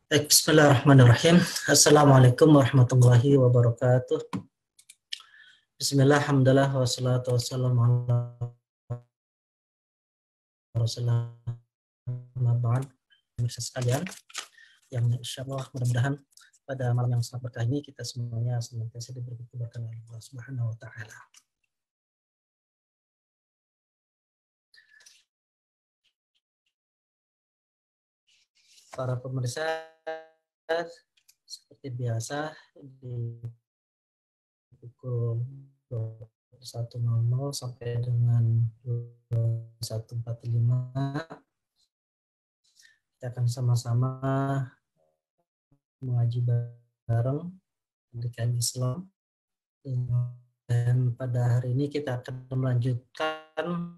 Bismillahirrahmanirrahim. Assalamualaikum warahmatullahi wabarakatuh. Bismillah, alhamdulillah, wassalatu wassalamu ala rasulillah ba'd. Pemirsa sekalian, yang insyaallah mudah-mudahan pada malam yang sangat berkah ini kita semuanya senantiasa diberi keberkahan oleh Allah Subhanahu wa taala. Para pemirsa, seperti biasa di pukul 21.00 sampai dengan 21.45 kita akan sama-sama mengaji bareng pendidikan Islam, dan pada hari ini kita akan melanjutkan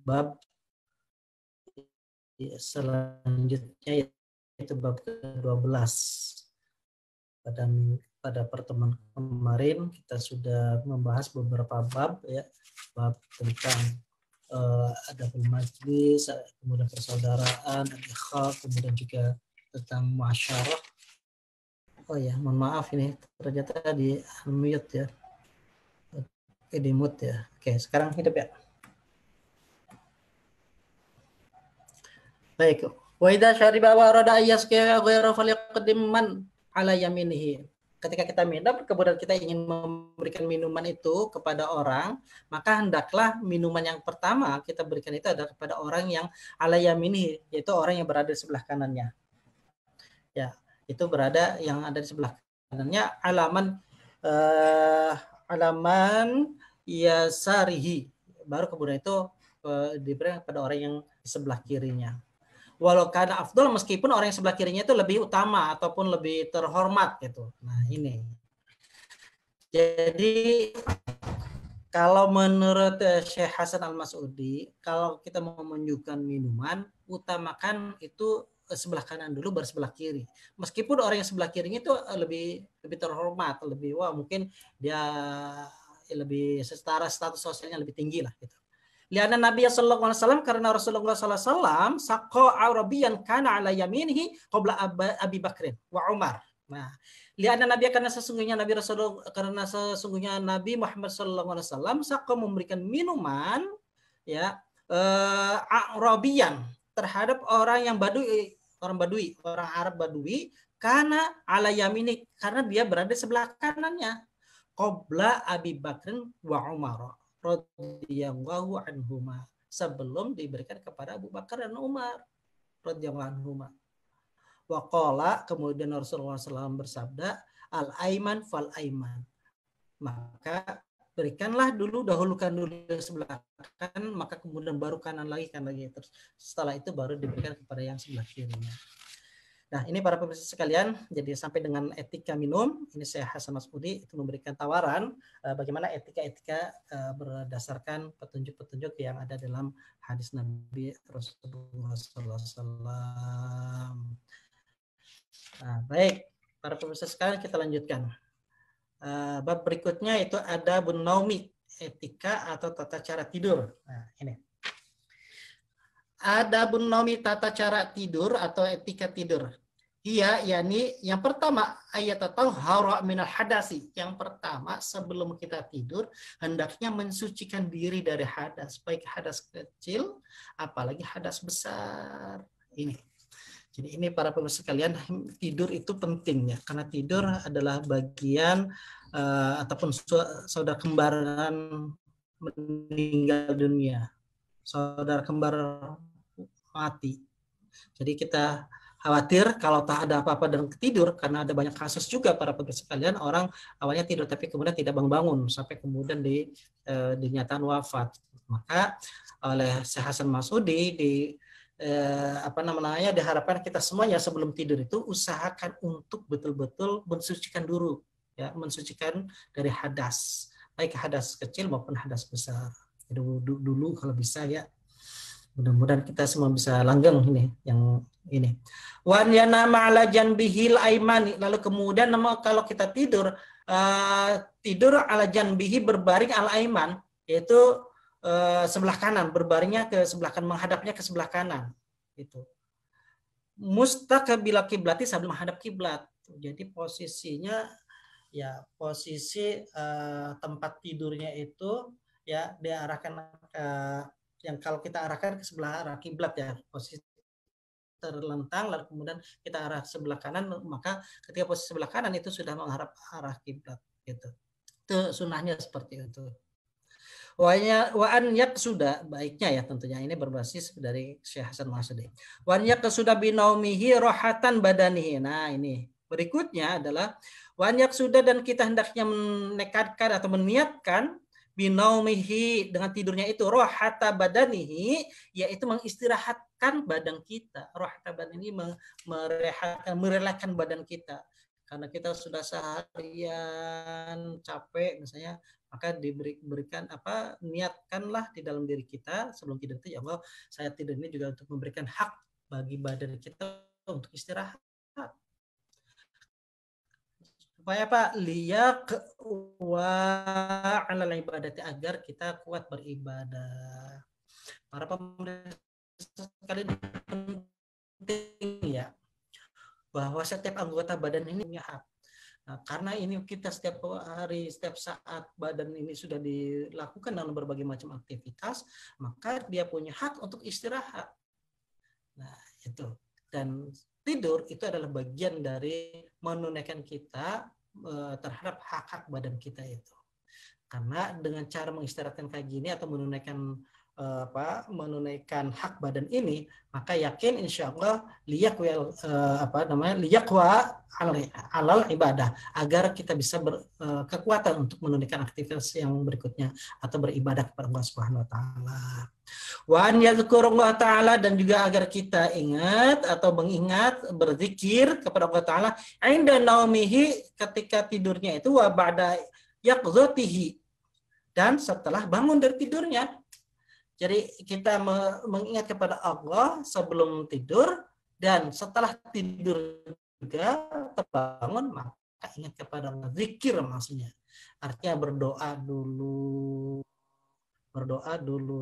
bab selanjutnya, yaitu bab ke-12. Pada pertemuan kemarin kita sudah membahas beberapa bab, ya, bab tentang adabul majlis, kemudian persaudaraan, al-ikhlas, kemudian juga tentang muasyarah. Oh ya, mohon maaf ini ternyata di mute ya. Oke, di mute ya. Oke, sekarang hidup ya. Baik. Wa idza syariba wa arada ayyasqiya ghayra falyaqdim man ala yaminihi. Ketika kita minum, kemudian kita ingin memberikan minuman itu kepada orang, maka hendaklah minuman yang pertama kita berikan itu adalah kepada orang yang ala yaminihi, yaitu orang yang berada di sebelah kanannya. Ya, itu berada yang ada di sebelah kanannya, alaman yasarihi. Baru kemudian itu diberikan kepada orang yang di sebelah kirinya. Walau kada afdol, meskipun orang yang sebelah kirinya itu lebih utama ataupun lebih terhormat gitu. Nah, ini. Jadi kalau menurut Syekh Hasan Al-Mas'udi, kalau kita mau menunjukkan minuman, utamakan itu sebelah kanan dulu baru sebelah kiri. Meskipun orang yang sebelah kirinya itu lebih terhormat, lebih mungkin dia lebih setara status sosialnya lebih tinggi lah gitu. Liana Nabi sallallahu alaihi wasallam, karena Rasulullah sallallahu alaihi wasallam saqa Arabiyan kana ala yaminihi qabla Abi Bakrin wa Umar. Nah, liana Nabi, karena sesungguhnya Nabi Muhammad sallallahu alaihi wasallam saqa memberikan minuman, ya, Arabiyan terhadap orang yang orang Arab Badui, karena ala yamini, karena dia berada di sebelah kanannya, qabla Abi Bakrin wa Umar radhiyallahu anhuma, sebelum diberikan kepada Abu Bakar dan Umar radhiyallahu anhuma. Wa qala, kemudian Rasulullah SAW bersabda, al-aiman fal aiman, maka berikanlah dahulukan dulu sebelah kanan, maka kemudian baru kanan lagi, terus setelah itu baru diberikan kepada yang sebelah kirinya. Nah, ini para pemirsa sekalian, jadi sampai dengan etika minum, ini saya Hasan Mas'udi itu memberikan tawaran bagaimana etika-etika berdasarkan petunjuk-petunjuk yang ada dalam hadis Nabi Rasulullah SAW. Nah, baik, para pemirsa sekalian, kita lanjutkan. Bab berikutnya itu ada adabun naumi, etika atau tata cara tidur. Nah, ini. Adabun naumi, tata cara tidur atau etika tidur. Iya, yakni yang pertama ayat atau hara minal hadasi. Yang pertama, sebelum kita tidur hendaknya mensucikan diri dari hadas, baik hadas kecil apalagi hadas besar. Ini. Jadi ini para pemirsa sekalian, tidur itu penting ya, karena tidur adalah bagian ataupun saudara kembaran meninggal dunia, saudara kembar mati. Jadi kita khawatir kalau tak ada apa-apa dan tidur, karena ada banyak kasus juga para pemirsa sekalian, orang awalnya tidur tapi kemudian tidak bangun sampai kemudian dinyatakan wafat. Maka oleh Syekh Hasan Mas'udi diharapkan kita semuanya sebelum tidur itu usahakan untuk betul-betul mensucikan dulu, ya, mensucikan dari hadas, baik hadas kecil maupun hadas besar. Dulu kalau bisa, ya. Mudah-mudahan kita semua bisa langgeng ini, yang ini. Wan yanama ala janbihil aimani, lalu kemudian kalau kita tidur ala janbihi, berbaring al aiman, yaitu sebelah kanan, berbaringnya ke sebelah kanan, menghadapnya ke sebelah kanan. Itu. mustaqbil kiblati sambil menghadap kiblat. Jadi posisinya ya posisi tempat tidurnya itu ya diarahkan ke yang kalau kita arahkan ke sebelah arah kiblat ya, posisi terlentang lalu kemudian kita arah sebelah kanan, maka ketika posisi sebelah kanan itu sudah menghadap arah kiblat gitu. Itu sunnahnya seperti itu. Wa an sudah baiknya ya tentunya ini berbasis dari Syekh Hasan Masudi. Wa an sudah binaumihi rohatan badanihi. Nah ini berikutnya adalah wa an sudah dan kita hendaknya menekadkan atau meniatkan binaumihi dengan tidurnya itu rohata badanihi, yaitu mengistirahatkan badan kita. Rohata badanihi merelakan badan kita. Karena kita sudah seharian capek misalnya, maka diberikan niatkanlah di dalam diri kita sebelum tidur itu, ya Allah saya tidur ini juga untuk memberikan hak bagi badan kita untuk istirahat supaya apa liyak wa alal ibadati, agar kita kuat beribadah. Para pemirsa sekalian, penting ya bahwa setiap anggota badan ini punya hak. Nah, karena ini kita setiap hari, setiap saat badan ini sudah dilakukan dalam berbagai macam aktivitas, maka dia punya hak untuk istirahat. Nah, itu. Dan tidur itu adalah bagian dari menunaikan kita terhadap hak-hak badan kita itu. Karena dengan cara mengistirahatkan kayak gini atau menunaikan hak badan ini, maka yakin insya Allah liyakwa alal ibadah, agar kita bisa berkekuatan untuk menunaikan aktivitas yang berikutnya atau beribadah kepada Allah Subhanahu wa taala. Wa an yadhkurullah taala, dan juga agar kita ingat atau mengingat berzikir kepada Allah taala inda naumihi, ketika tidurnya itu, wa ba'da yaqzatihi, dan setelah bangun dari tidurnya. Jadi kita mengingat kepada Allah sebelum tidur dan setelah tidur juga terbangun, maka ingat kepada Allah. Zikir maksudnya. Artinya berdoa dulu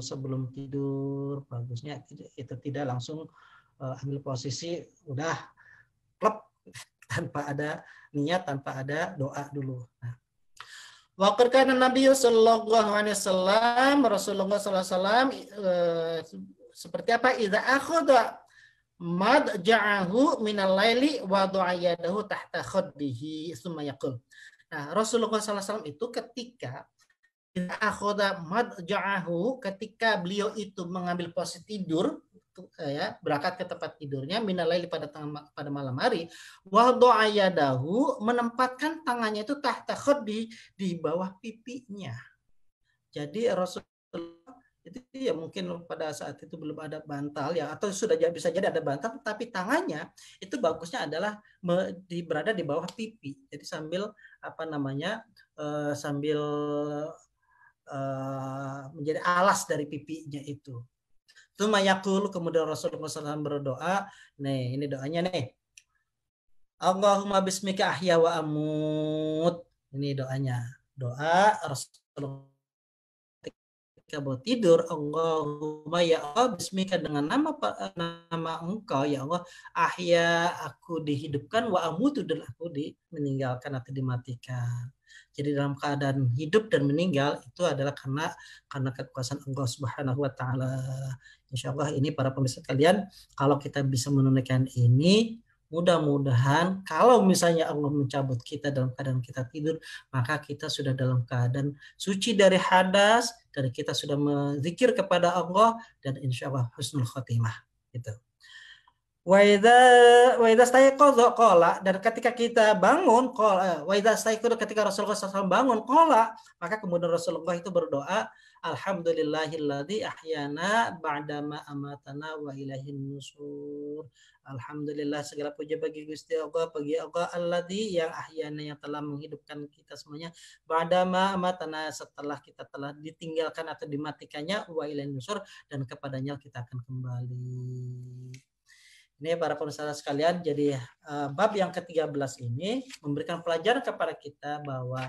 sebelum tidur. Bagusnya itu tidak langsung ambil posisi udah klep tanpa ada niat, tanpa ada doa dulu. Nah, Waqad kana Nabi sallallahu alaihi wasallam, Rasulullah sallallahu alaihi wasallam seperti apa? Idza akhadha madja'ahu minal laili wa da'a yadahu tahta khaddihi tsumma yaqul. Nah, Rasulullah sallallahu alaihi wasallam itu ketika idza akhadha madja'ahu, ketika beliau itu mengambil posisi tidur, ya, berangkat ke tempat tidurnya minalaili pada malam hari, wa yadahu, menempatkan tangannya itu tahta khaddi, di bawah pipinya. Jadi Rasulullah itu ya mungkin pada saat itu belum ada bantal ya, atau sudah bisa jadi ada bantal, tapi tangannya itu bagusnya adalah berada di bawah pipi. Jadi sambil sambil menjadi alas dari pipinya itu. Tumayakul, kemudian Rasulullah SAW berdoa. Nih, ini doanya nih. Allahumma bismika ahya wa amut. Ini doanya. Doa Rasulullah ketika mau tidur. Allahumma ya Allah, bismika, dengan nama engkau ya Allah, ahya, aku dihidupkan, wa amutu, dan aku meninggalkan atau dimatikan. Jadi dalam keadaan hidup dan meninggal itu adalah karena kekuasaan Allah Subhanahu wa taala. Insyaallah ini para pemirsa kalian, kalau kita bisa menunaikan ini, mudah-mudahan kalau misalnya Allah mencabut kita dalam keadaan kita tidur, maka kita sudah dalam keadaan suci dari hadas, dan kita sudah berzikir kepada Allah, dan insyaallah husnul khotimah gitu. Wa idza staiqadha qala, dan ketika kita bangun qala, wa idza staiqadha, ketika Rasulullah SAW bangun qala, maka kemudian Rasulullah itu berdoa, alhamdulillahilladzi ahyana ba'dama amatana wa ilaihin nusur. Alhamdulillah, segala puja bagi Gusti Allah, bagi Allah alladzi, yang ahyana, yang telah menghidupkan kita semuanya, ba'dama amatana, setelah kita telah ditinggalkan atau dimatikannya, wa ilaihin nusur, dan kepadanya kita akan kembali. Ini para pemirsa sekalian, jadi bab yang ke-13 ini memberikan pelajaran kepada kita bahwa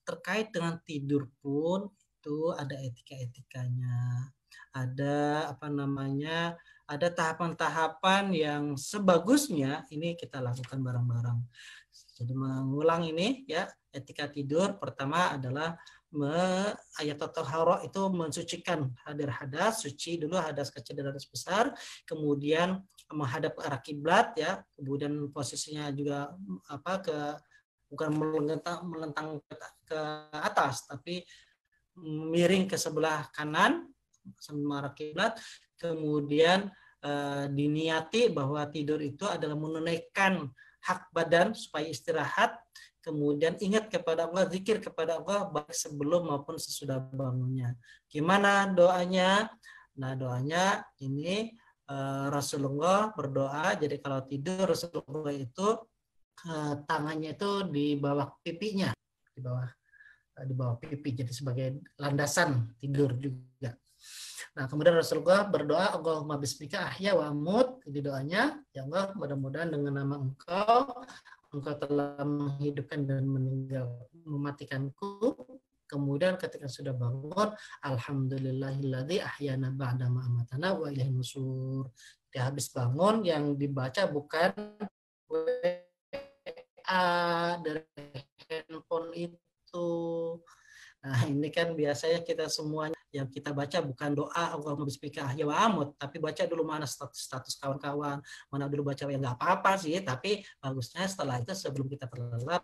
terkait dengan tidur pun itu ada etika-etikanya. Ada ada tahapan-tahapan yang sebagusnya ini kita lakukan bareng-bareng. Jadi mengulang ini ya, etika tidur pertama adalah ayat tathara itu mensucikan hadas, suci dulu hadas kecil dan hadas besar, kemudian menghadap ke arah kiblat ya, kemudian posisinya juga bukan melentang ke atas tapi miring ke sebelah kanan sama arah kiblat, kemudian diniati bahwa tidur itu adalah menunaikan hak badan supaya istirahat, kemudian ingat kepada Allah, zikir kepada Allah baik sebelum maupun sesudah bangunnya. Gimana doanya? Nah, doanya ini Rasulullah berdoa, jadi kalau tidur Rasulullah itu tangannya itu di bawah pipinya, di bawah pipi, jadi sebagai landasan tidur juga. Nah, kemudian Rasulullah berdoa, Allahumma bismika ahya wa amut. Jadi doanya, ya Allah, mudah-mudahan dengan nama Engkau telah menghidupkan dan mematikanku. Kemudian ketika sudah bangun, alhamdulillahilladzi ahyana ba'da ma amatana wa ilaihin nusur. Dia habis bangun yang dibaca bukan WA dari handphone itu. Nah, ini kan biasanya kita semuanya yang kita baca bukan doa Allahumma bismika ahya wa amut, tapi baca dulu mana status kawan-kawan, mana dulu baca yang nggak apa-apa sih, tapi bagusnya setelah itu sebelum kita terlelap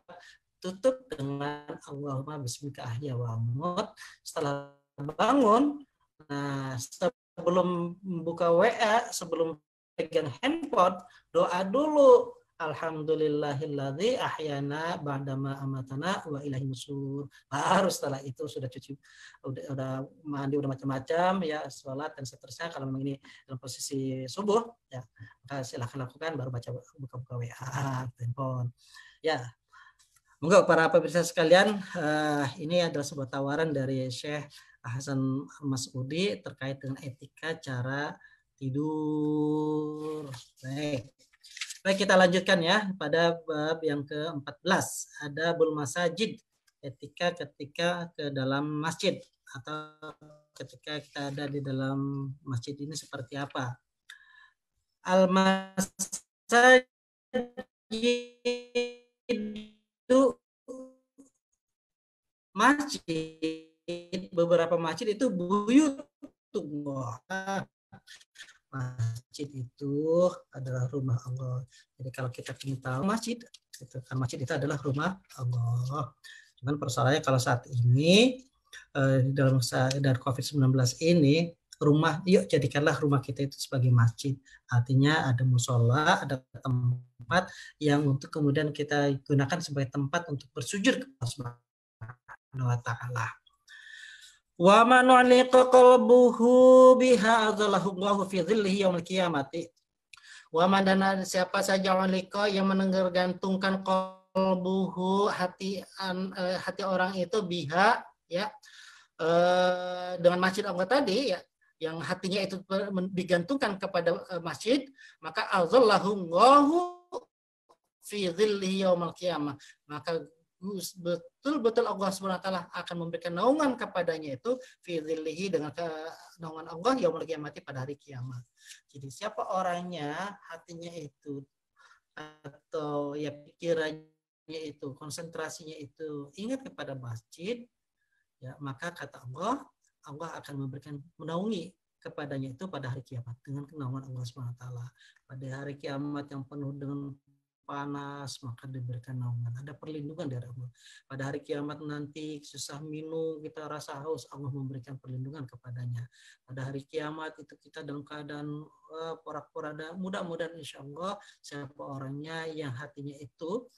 tutup dengan Allahumma bismika ahya wa amut. Setelah bangun, nah sebelum buka WA, sebelum pegang handphone, doa dulu. Alhamdulillahilladzi ahyana ba'dama amatana wa ilaihin nusur. Baru setelah itu sudah cuci, udah mandi, udah macam-macam ya, sholat dan seterusnya. Kalau memang ini dalam posisi subuh ya, maka silahkan lakukan, baru buka WA, handphone. Ya, monggo para pemirsa sekalian, ini adalah sebuah tawaran dari Syekh Hasan Masudi terkait dengan etika cara tidur. Baik, kita lanjutkan ya pada bab yang ke-14. Ada bul masajid, etika ketika ke dalam masjid atau ketika kita ada di dalam masjid ini seperti apa. Al masajid itu masjid, beberapa masjid itu buyutullah. Masjid itu adalah rumah Allah. Jadi kalau kita ingin tahu masjid itu adalah rumah Allah. Cuman persoalannya kalau saat ini dalam dari COVID-19 ini, yuk jadikanlah rumah kita itu sebagai masjid. Artinya ada musola, ada tempat yang untuk kemudian kita gunakan sebagai tempat untuk bersujud kepada Allah Subhanahu wa taala. Wa man u'liqa qalbuhu biha adzalahu Allahu fi dhillihi yaumil qiyamati. Wa man, dan siapa saja u'liqa yang menenggantungkan qalbuhu hati orang itu biha ya, dengan masjid Allah tadi ya, yang hatinya itu digantungkan kepada masjid, maka azallahu Allahu fi dhillihi yaumil qiyamah, maka betul-betul Allah SWT akan memberikan naungan kepadanya itu fi dhillihi, dengan naungan Allah yaumul qiyamati, pada hari kiamat. Jadi siapa orangnya hatinya itu atau ya pikirannya itu, konsentrasinya itu ingat kepada masjid ya, maka kata Allah akan memberikan menaungi kepadanya itu pada hari kiamat dengan naungan Allah SWT. Pada hari kiamat yang penuh dengan panas, maka diberikan naungan, ada perlindungan dari Allah. Pada hari kiamat nanti susah minum, kita rasa haus, Allah memberikan perlindungan kepadanya. Pada hari kiamat itu kita dalam keadaan porak-poranda, mudah-mudahan insya Allah siapa orangnya yang hatinya itu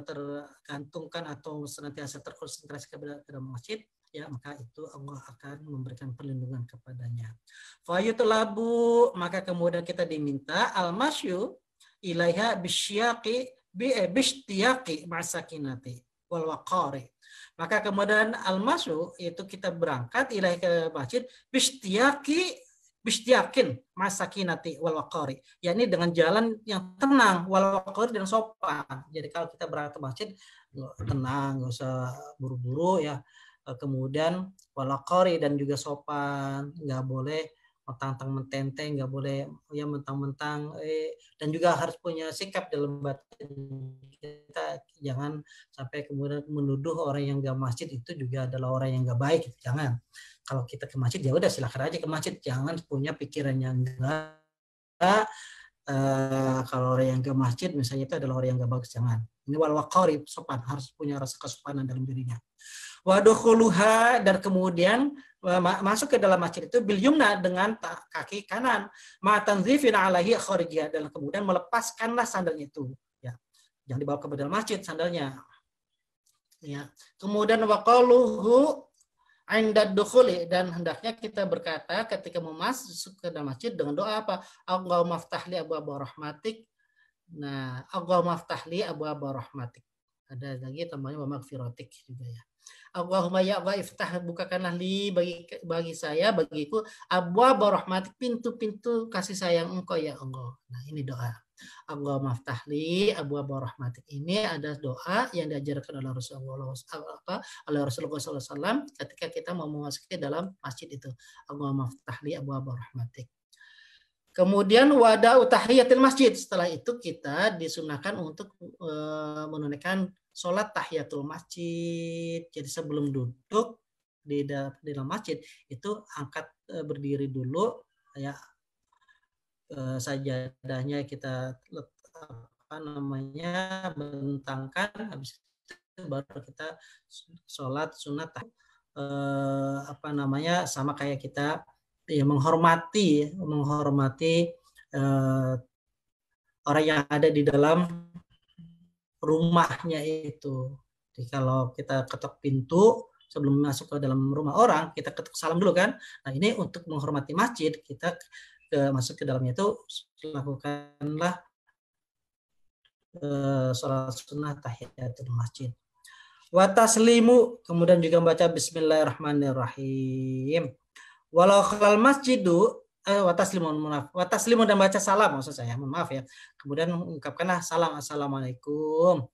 tergantungkan atau senantiasa terkonsentrasi kepada masjid ya, maka itu Allah akan memberikan perlindungan kepadanya. Fayutlabu, maka kemudian kita diminta al-masyu ilaiha bishtiyaqi masakinati wal waqari. Maka kemudian al-masyu itu kita berangkat ilaiha ke masjid bishtiyaqin masakinati wal waqari, yakni dengan jalan yang tenang, wal waqari, dan sopan. Jadi kalau kita berangkat ke masjid tenang, enggak usah buru-buru ya. Kemudian wal waqari, dan juga sopan, enggak boleh mentang-mentang mentente, nggak boleh ya mentang-mentang dan juga harus punya sikap dalam batin kita, jangan sampai kemudian menuduh orang yang nggak masjid itu juga adalah orang yang nggak baik, jangan. Kalau kita ke masjid ya udah silakan aja ke masjid, jangan punya pikiran yang enggak. Kalau orang yang ke masjid misalnya itu adalah orang yang nggak bagus, jangan. Ini wal waqari, sopan, harus punya rasa kesopanan dalam dirinya. Wadukhuluha, dan kemudian masuk ke dalam masjid itu bil yumna, dengan kaki kanan, ma tanzifin alaihi kharijiyah, dan kemudian melepaskanlah sandalnya itu, ya. Jangan dibawa ke dalam masjid sandalnya. Ya. Kemudian waqaluhu inda dukhuli, dan hendaknya kita berkata ketika mau masuk ke dalam masjid dengan doa apa? Allahumma ftahli abwaaba rahmatik. Nah, Allahumma ftahli abwaaba rahmatik. Ada lagi tambahnya wa maghfiratik juga ya. Allahumma ya Allah iftah, bukakanlah li bagi saya, bagiku, abwaaba rahmatik, pintu-pintu kasih sayang Engkau ya Allah. Nah, ini doa. Allahumma ftahli abwaaba rahmatik. Ini ada doa yang diajarkan oleh Rasulullah SAW ketika kita mau memasuki dalam masjid itu. Allahumma ftahli abwaaba rahmatik. Kemudian wada tahiyatul masjid. Setelah itu kita disunahkan untuk menunaikan sholat tahiyatul masjid. Jadi sebelum duduk di dalam masjid itu angkat berdiri dulu, ya, sajadahnya kita bentangkan, habis itu baru kita sholat sunat sama kayak kita ya, menghormati orang yang ada di dalam rumahnya itu. Jadi kalau kita ketok pintu sebelum masuk ke dalam rumah orang, kita ketuk salam dulu kan. Nah, ini untuk menghormati masjid, kita masuk ke dalamnya itu lakukanlah sholat sunnah tahiyatul masjid. Wa taslimu, kemudian juga membaca bismillahirrahmanirrahim. Walau khalal masjidu wataslimun, dan baca salam, maksud saya, maaf ya. Kemudian mengungkapkanlah salam, assalamualaikum.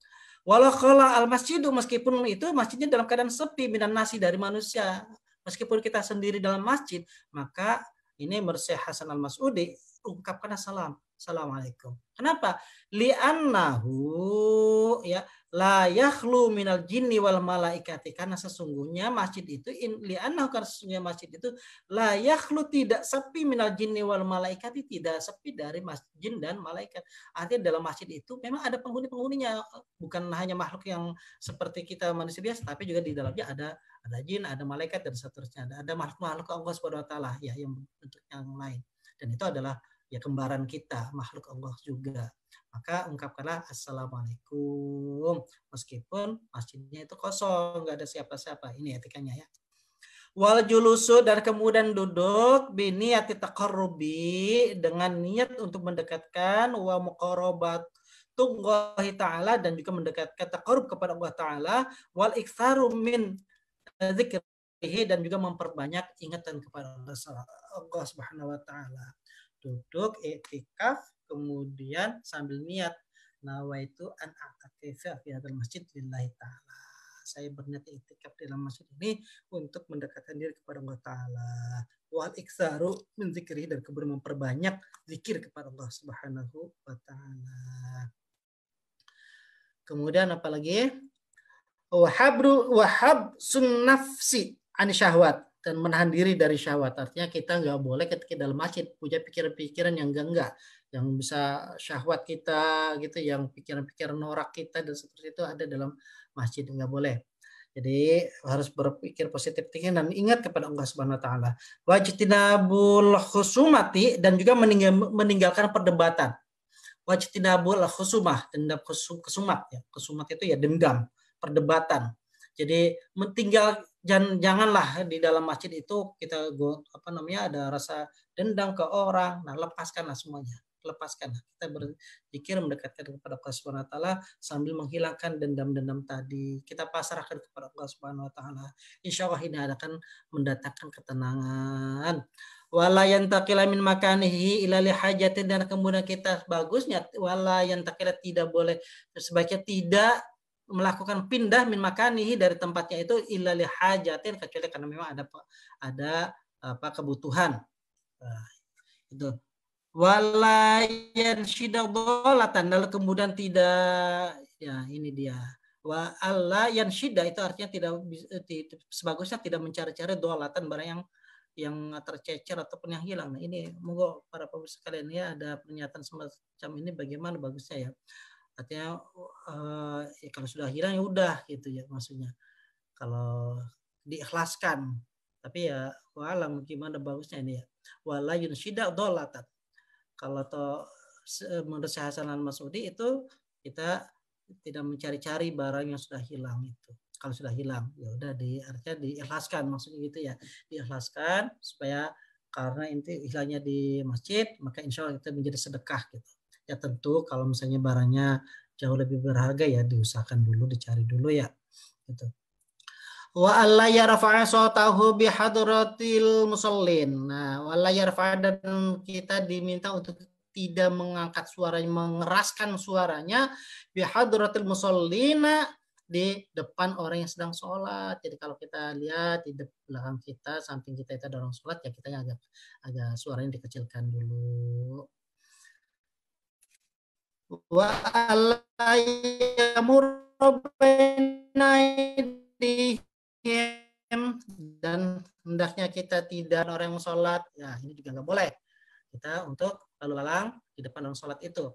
Walau khala al masjidu, meskipun itu masjidnya dalam keadaan sepi minan nasi, dari manusia. Meskipun kita sendiri dalam masjid, maka ini Syekh Hasan al-Mas'udi, ungkapkanlah salam, assalamualaikum. Kenapa? Li'annahu ya la yakhlu minal jinni wal malaikati, karena sesungguhnya masjid itu karena sesungguhnya masjid itu la yakhlu, tidak sepi, minal jinni wal malaikati, tidak sepi dari jin dan malaikat. Artinya dalam masjid itu memang ada penghuni-penghuninya, bukan hanya makhluk yang seperti kita manusia biasa, tapi juga di dalamnya ada jin, ada malaikat, dan seterusnya. Ada makhluk-makhluk Allah Subhanahu wa taala ya, yang bentuk yang lain. Dan itu adalah ya kembaran kita, makhluk Allah juga. Maka ungkapkanlah assalamualaikum meskipun masjidnya itu kosong, nggak ada siapa-siapa. Ini etikanya ya. Wal julusu, dan kemudian duduk biniyati taqarrubi, dengan niat untuk mendekatkan, wa muqarabatullahi ta'ala, dan juga mendekatkan taqarrub kepada Allah Ta'ala, wal iktsaru min dzikrihi, dan juga memperbanyak ingatan kepada Allah Subhanahu wa taala. Duduk i'tikaf, kemudian sambil niat, nawaitu an a'takifa fi hadzal masjid lillahi ta'ala. Saya berniat i'tikaf di dalam masjid ini untuk mendekatkan diri kepada Allah Ta'ala. Wal iktsaru min dzikri, dan kemudian memperbanyak zikir kepada Allah Subhanahu wa taala. Kemudian apa lagi? Wahab sunnafsi an syahwat, dan menahan diri dari syahwat. Artinya kita nggak boleh ketika dalam masjid punya pikiran-pikiran yang enggak, yang bisa syahwat kita gitu, yang pikiran-pikiran norak kita dan seperti itu ada dalam masjid, nggak boleh. Jadi harus berpikir positif thinking dan ingat kepada Allah Subhanahu wa taala. Wajtinabul khusumati, dan juga meninggalkan perdebatan. Wajtinabul khusumah, dendam kesumat ya. Kesumat itu ya dendam, perdebatan. Jadi janganlah di dalam masjid itu kita ada rasa dendam ke orang. Nah, lepaskanlah semuanya. Lepaskanlah. Kita berzikir mendekatkan kepada Allah Subhanahu wa taala sambil menghilangkan dendam-dendam tadi. Kita pasrahkan kepada Allah Subhanahu wa taala. Insyaallah ini akan mendatangkan ketenangan. Wala yantaqila min makanihi ila li hajatin, dan kemudian kita bagusnya wala yantaqila, tidak boleh, sebaiknya tidak melakukan pindah min makanihi, dari tempatnya itu illa li hajatin, kecuali karena memang ada kebutuhan. Nah, itu walayan syidadolatan, lalu kemudian tidak, ya ini dia, wa alla yang syida itu artinya sebagusnya tidak mencari-cari dolatan, barang yang tercecer ataupun yang hilang. Nah ini monggo para pemirsa sekalian ya, ada pernyataan semacam ini bagaimana bagusnya ya, artinya ya kalau sudah hilang ya udah gitu ya, maksudnya kalau diikhlaskan. Tapi ya walam gimana bagusnya ini ya, wala yunsyida dolatan. Kalau menurut Syekh Hasan Al-Mas'udi itu kita tidak mencari-cari barang yang sudah hilang itu. Kalau sudah hilang ya udah artinya diikhlaskan, maksudnya gitu ya, diikhlaskan supaya karena inti hilangnya di masjid maka insya Allah kita menjadi sedekah gitu. Ya tentu kalau misalnya barangnya jauh lebih berharga ya diusahakan dulu, dicari dulu ya gitu. Wa alla yarfa'a sautahu bihadratil musallin. Nah, wa alla yarfa'a, dan kita diminta untuk tidak mengangkat suaranya, mengeraskan suaranya bihadratil musallina, di depan orang yang sedang sholat. Jadi kalau kita lihat di belakang kita, samping kita itu ada orang sholat, ya kita agak suaranya dikecilkan dulu. Wa alla yamurru dan hendaknya kita tidak orang yang sholat, ya ini juga nggak boleh kita untuk lalu lalang di depan orang sholat itu,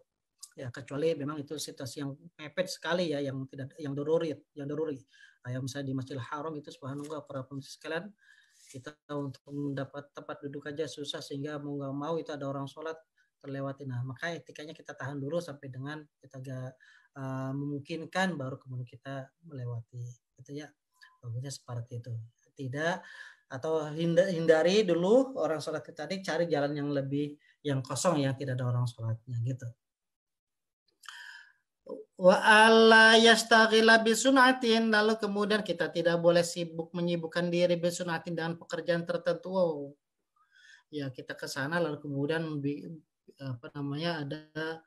ya kecuali memang itu situasi yang mepet sekali ya, yang tidak, yang daruri. Kayak misalnya di Masjidil Haram itu subhanallah para pemirsa sekalian, kita untuk mendapat tempat duduk aja susah, sehingga mau nggak mau itu ada orang sholat terlewati. Nah maka etikanya kita tahan dulu sampai dengan kita agak memungkinkan, baru kemudian kita melewati itu ya, bagusnya seperti itu. Tidak, atau hindari dulu orang sholat tadi, cari jalan yang lebih, yang kosong, yang tidak ada orang sholatnya gitu. Wa alla yastaghila bisunatin, lalu kemudian kita tidak boleh menyibukkan diri bisunatin dengan pekerjaan tertentu. Wow. Ya kita ke sana lalu kemudian ada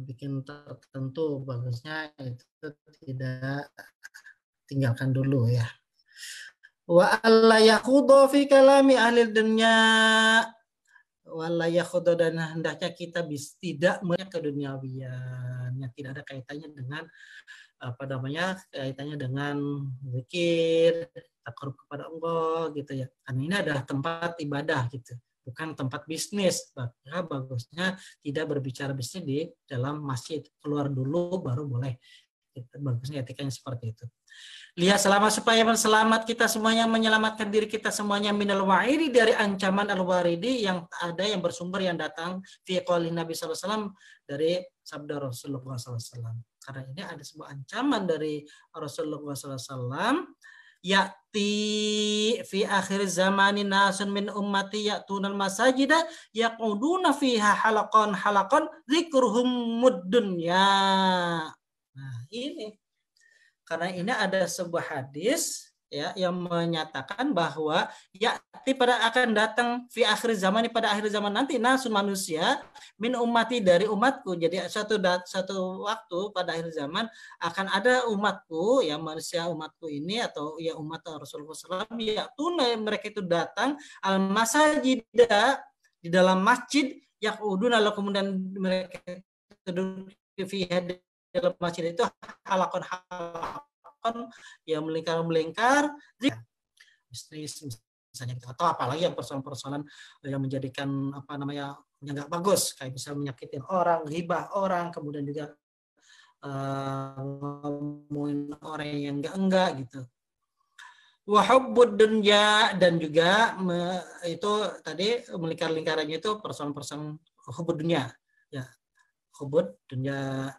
bikin tertentu, bagusnya itu tidak, tinggalkan dulu ya. Wa alla yakhudhu fi kalami ahli dunya, wala yakhudhu, dan hendaknya kita tidak melihat keduniawian yang tidak ada kaitannya dengan kaitannya dengan zikir, takarub kepada Allah gitu ya. Karena ini adalah tempat ibadah gitu, bukan tempat bisnis. Maka bagusnya tidak berbicara bisnis di dalam masjid, keluar dulu baru boleh. Bagusnya etikanya seperti itu. Lihat supaya selamat kita semuanya, menyelamatkan diri kita semuanya minal wa'idi, dari ancaman al-waridi yang ada, yang bersumber, yang datang fi qouli Nabi sallallahu alaihi wasallam, dari sabda Rasulullah sallallahu alaihi wasallam. Karena ini ada sebuah ancaman dari Rasulullah sallallahu alaihi wasallam, ya'ti fi akhir zamani nasun min ummati ya'tunal masajida yaquduna fiha halaqan dzikruhum muddunya. Nah, ini karena ini ada sebuah hadis ya yang menyatakan bahwa akan datang fi akhir zaman, pada akhir zaman nanti, nasun manusia min ummati, dari umatku. Jadi satu waktu pada akhir zaman akan ada umatku, ya manusia umatku ini, atau ya umat Rasulullah SAW, ya tunai mereka itu datang al masajid, di dalam masjid, yaqudun, lalu kemudian mereka duduk fi dalam masjid itu halakon yang melingkar bisnis misalnya gitu, atau apalagi yang persoalan-persoalan yang menjadikan yang nggak bagus, kayak bisa menyakitin orang, ghibah orang, kemudian juga ngomongin orang yang enggak gitu. Wahubbud dunya, dan juga itu tadi melingkar-lingkarannya itu persoalan-persoalan hubbud dunya ya, hubbud dunya.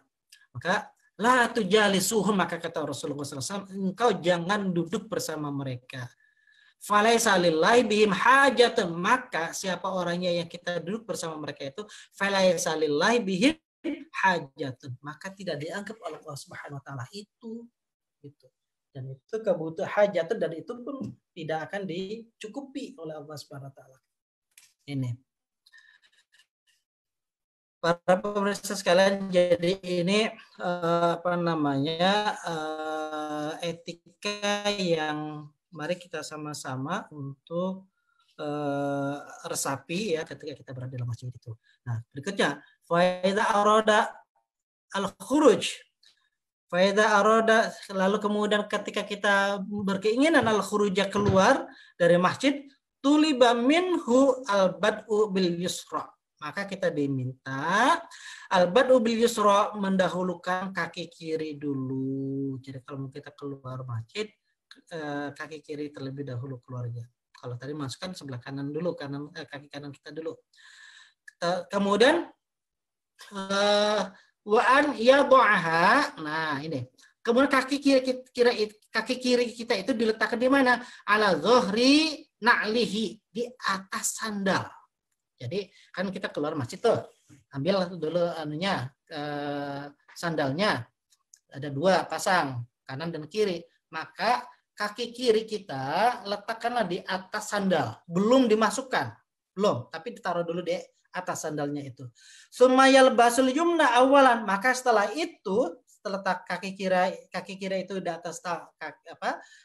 Maka la tujalisuhum, maka kata Rasulullah SAW, engkau jangan duduk bersama mereka. Falaisa lillahi bihim hajatun, maka siapa orangnya yang kita duduk bersama mereka itu, falaisa lillahi bihim hajatun, maka tidak dianggap oleh Allah Subhanahu wa taala itu. Dan itu kebutuhan hajatun, dan itu pun tidak akan dicukupi oleh Allah Subhanahu wa taala. Ini para pemirsa sekalian, jadi ini etika yang mari kita sama-sama untuk resapi ya ketika kita berada dalam masjid itu. Nah, berikutnya faida arada al-khuruj. Faida arada, lalu kemudian ketika kita berkeinginan al-khuruja keluar dari masjid, tuliba minhu al-bad'u bil yusra. Maka kita diminta al-bad'u bil yusra, mendahulukan kaki kiri dulu. Jadi kalau kita keluar masjid, kaki kiri terlebih dahulu keluarnya. Kalau tadi masukkan sebelah kanan dulu, kaki kanan kita dulu. Kemudian wa'an yadha'aha. Nah, ini. Kemudian kaki kiri kita itu diletakkan di mana? Ala zuhri na'lihi, di atas sandal. Jadi kan kita keluar masjid tuh. Ambil dulu sandalnya. Ada 2 pasang, kanan dan kiri. Maka kaki kiri kita letakkanlah di atas sandal. Belum dimasukkan. Belum, tapi ditaruh dulu di atas sandalnya itu. Sumayal basul yumna awalan, maka setelah itu, setelah kaki kiri itu di atas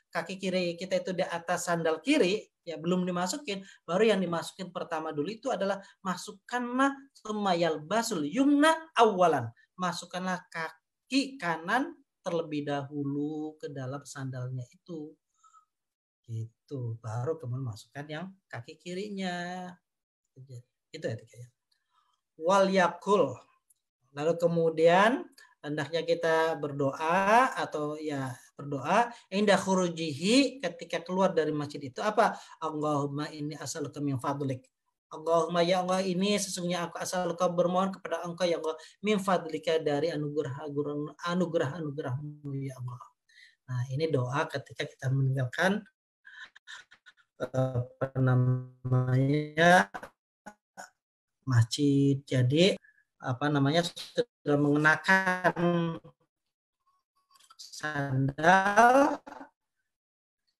kaki kiri kita itu di atas sandal kiri, ya belum dimasukin, baru yang dimasukin pertama dulu itu adalah masukkanlah sumayal basul yumna awalan, masukkanlah kaki kanan terlebih dahulu ke dalam sandalnya itu. Gitu, baru kemudian masukkan yang kaki kirinya. Itu ya. Wal yakul. Lalu kemudian hendaknya kita berdoa atau ya berdoa indah khurujihi, ketika keluar dari masjid itu apa? Allahumma inni as'aluka min fadlik. Allahumma ya Allah, ini sesungguhnya aku as'aluka, bermohon kepada Engkau ya Allah, min fadlika, dari anugerah-anugerahmu ya Allah. Nah, ini doa ketika kita meninggalkan apa namanya masjid. Jadi sudah mengenakan sandal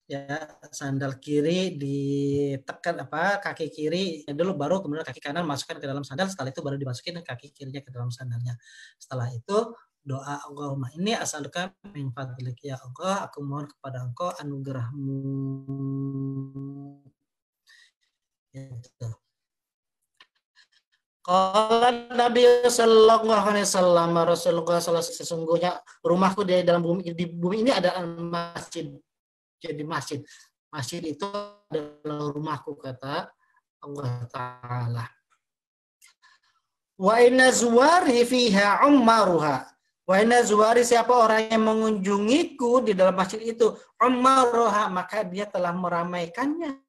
ya, sandal kiri ditekan kaki kiri dulu, baru kemudian kaki kanan masukkan ke dalam sandal, setelah itu baru dimasukin kaki kirinya ke dalam sandalnya. Setelah itu doa Allahumma ini as'aluka min fadlik, ya Allah aku mohon kepada Engkau anugerahmu. Gitu. Kalau Nabi Sallallahu Alaihi Wasallam, Rasulullah sesungguhnya rumahku di bumi ini adalah masjid. Jadi masjid itu adalah rumahku, kata Allah Taala. Wa inna zuwari fiha ummaruha. Wa inna zuwari, siapa orang yang mengunjungiku di dalam masjid itu, ummaruha, maka dia telah meramaikannya.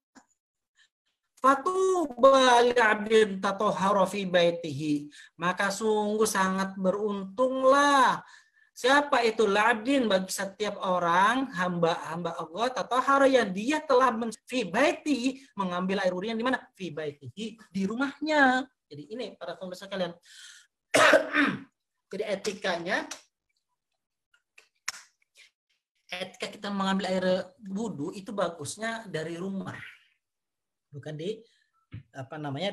Fatuba li'abdin tatahhara fi baitihi, maka sungguh sangat beruntunglah siapa itu, la'abdin, bagi setiap orang hamba-hamba Allah, tatahhara, yang dia telah fi baitihi, mengambil air wudhunya di mana? Fi baitihi, di rumahnya. Jadi ini para pemirsa kalian. Jadi etika kita mengambil air wudhu itu bagusnya dari rumah, bukan di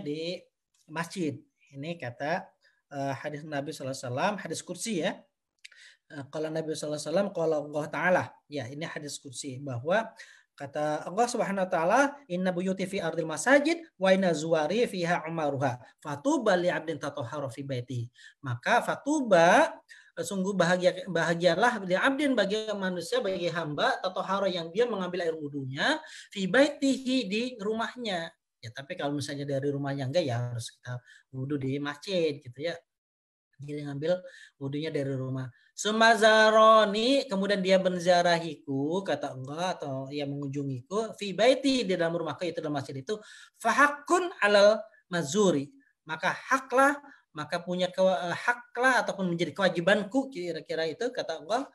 di masjid. Ini kata hadis Nabi SAW, hadis kursi ya. Kalau Nabi SAW, kalau Allah Ta'ala, ya ini hadis kursi, bahwa kata Allah Subhanahu Wa Ta'ala, inna buyuti fi ardil masajid wa inna zuwari fiha umaruha fatuba li abdin tatahhara fi baiti. Maka fatuba, sungguh bahagialah li abdin, bagi manusia, bagi hamba, tatahhara, yang dia mengambil air wudunya, fi baitihi, di rumahnya. Ya, tapi kalau misalnya dari rumahnya enggak, ya harus kita wudu di masjid gitu ya. Jadi ngambil wudunya dari rumah. Sumazaroni, kemudian dia menziarahiku, kata Allah, atau ia mengunjungiku, fi baiti, di dalam rumahku, itu dalam masjid itu, fahakun alal mazuri, maka punya haklah ataupun menjadi kewajibanku, kira-kira itu kata Allah,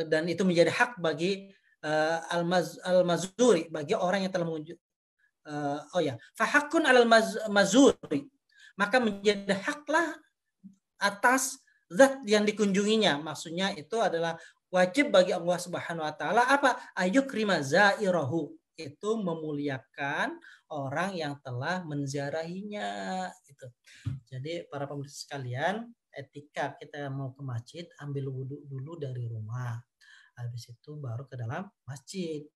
dan itu menjadi hak bagi al-mazuri, bagi orang yang telah mengunjungi. Fahakun alal mazuri, maka menjadi haklah atas zat yang dikunjunginya. Maksudnya itu adalah wajib bagi Allah Subhanahu Wa Ta'ala apa? Ayukrima zairahu, itu memuliakan orang yang telah menziarahinya. Itu. Jadi para pemirsa sekalian, etika kita mau ke masjid, ambil wudhu dulu dari rumah. Habis itu baru ke dalam masjid.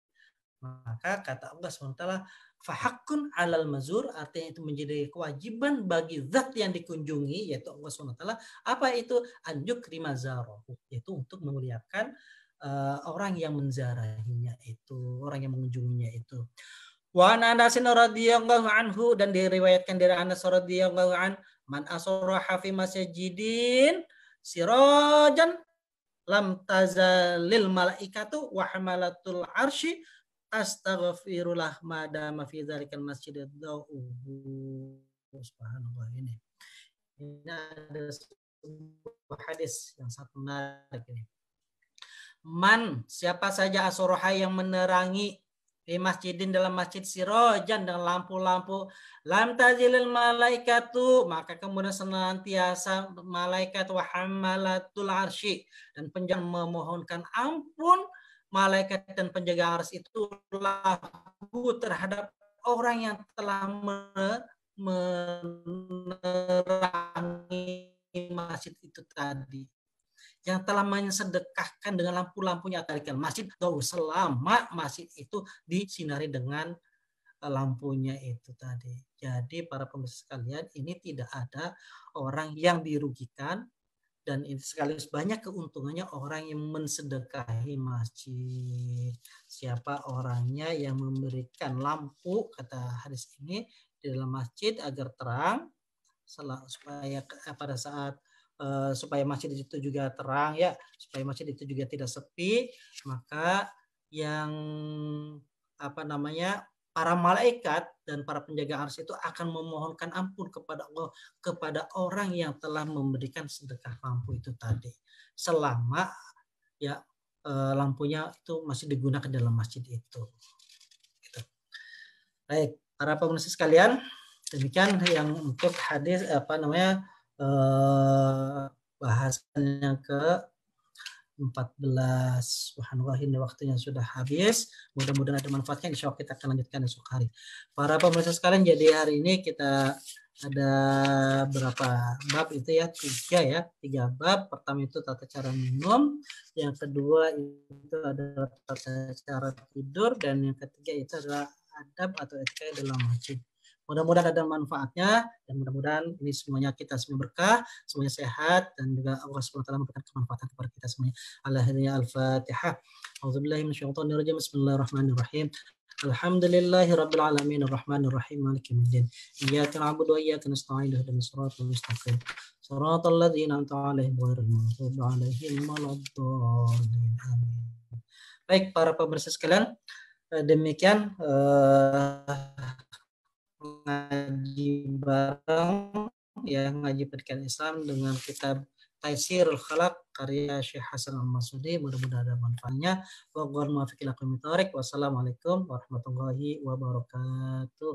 Maka kata Allah SWT, fahakkun alal mazur, artinya itu menjadi kewajiban bagi zat yang dikunjungi, yaitu Allah SWT. Apa itu? Anjuk rimazarahu, yaitu untuk memuliakan orang yang menziarahinya itu, orang yang mengunjunginya itu. Wa an Anas radhiyallahu anhu, dan diriwayatkan dari Anas radhiyallahu an, man asraha fi masjidin sirajan lam tazalil malaikatu wa hamalatul arsy astaghfirullah madama fi dzalikal masjid dauhu. Subhanallah, ini ada sebuah hadis yang sangat menarik ini. Man, siapa saja asroha yang menerangi di masjidin, dalam masjid, sirojan dengan lampu-lampu, lam tazilil malaikatu, maka kemudian senantiasa malaikat wa hamalatul arsy, dan penjaga memohonkan ampun malaikat dan penjaga arsy itu lahu terhadap orang yang telah menerangi masjid itu tadi, yang telah mensedekahkan dengan lampu-lampunya tarikan masjid, selama masjid itu disinari dengan lampunya itu tadi. Jadi para pemirsa sekalian, ini tidak ada orang yang dirugikan, dan ini sekaligus banyak keuntungannya orang yang mensedekahi masjid. Siapa orangnya yang memberikan lampu, kata hadis ini, di dalam masjid agar terang, supaya pada saat supaya masjid itu juga terang, ya, supaya masjid itu juga tidak sepi, maka yang para malaikat dan para penjaga arsy itu akan memohonkan ampun kepada Allah, kepada orang yang telah memberikan sedekah lampu itu tadi, selama ya lampunya itu masih digunakan dalam masjid itu. Gitu. Baik, para pemirsa sekalian, demikian yang untuk hadis bahasannya ke 14. Subhanallah, ini waktunya sudah habis. Mudah-mudahan ada manfaatnya. Insya Allah kita akan lanjutkan esok hari. Para pemirsa sekalian, jadi hari ini kita ada berapa bab itu ya? 3 bab. Pertama itu tata cara minum. Yang kedua itu adalah tata cara tidur. Dan yang ketiga itu adalah adab atau etika dalam masjid. Mudah-mudahan ada manfaatnya, dan mudah-mudahan ini semuanya kita semua berkah, semuanya sehat, dan juga Allah SWT memberikan kemanfaatan kepada kita semuanya. Al-Fatihah. A'udzubillahi minasyaitonirrajim. Bismillahirrahmanirrahim. Alhamdulillahirabbil alamin arrahmanir rahim maliki yaumiddin. Iyyaka na'budu wa iyyaka nasta'in ihdinas siratal mustaqim. Siratal ladzina an'amta 'alaihim ghairil maghdubi 'alaihim waladdallin. Amin. Baik para pemirsa sekalian, demikian ngaji bareng ya, ngaji pendidikan Islam dengan kitab Taisirul Khalaq karya Syekh Hasan Al-Masudi. Mudah-mudahan ada manfaatnya. Wassalamualaikum warahmatullahi wabarakatuh.